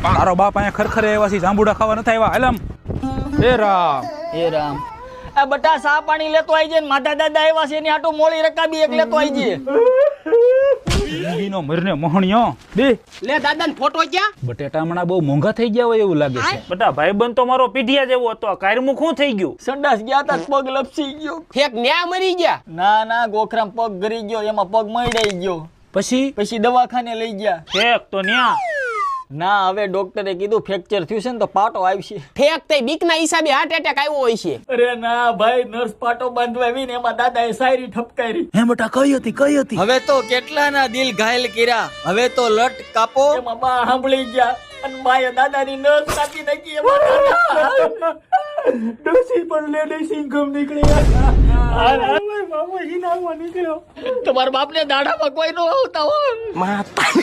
તારો બાપ અહીંયા ખરખરે આવ્યા છે, જાંબુડા ખાવા નથી આવ્યા. હાલમ એ રામ એ રામ. આ બટા સા પાણી લેતો આવી જાય. માતા દાદા આવ્યા છે એની હાટુ મોળી રકાબી એક લેતો આવી જાય. નો મરને મોહણિયો બે લે દાદાને ફોટો ક્યાં? બટેટા હમણાં બહુ મોંઘા થઈ ગયા હોય એવું લાગે છે. બટા ભાઈબંધ તો મારો પીઢિયા જેવો હતો, કાયરમું શું થઈ ગયું? સંડાસ ગયા તા પગ લપસી ગયો. ફેક ન્યા મરી ગયા. ના ગોખરામ પગ ગરી ગયો, એમાં પગ મરડાઈ ગયો. પછી દવાખાને લઈ ગયા. ઠેક તો ન્યા. ના હવે ડોક્ટરે કીધું ફ્રેક્ચર થયું છે ને તો પાટો આવશે. ફેક તે બીકના હિસાબે હાર્ટ એટેક આવ્યો હોય છે. અરે ના ભાઈ, નર્સ પાટો બાંધવા આવીને એમાં દાદાએ શાયરી ઠપકારી. હે બટા કઈ હતી? હવે તો કેટલાના દિલ ઘાયલ કર્યા, હવે તો લટ કાપો. એમાં બા સાંભળી ગયા અને બાએ દાદાની નસ કાપી નાખી. એમાં ડોસી પણ લેડી સિંગમ નીકળી. તમારા બાપને દાડામાં કોઈ નો આવતા હોય.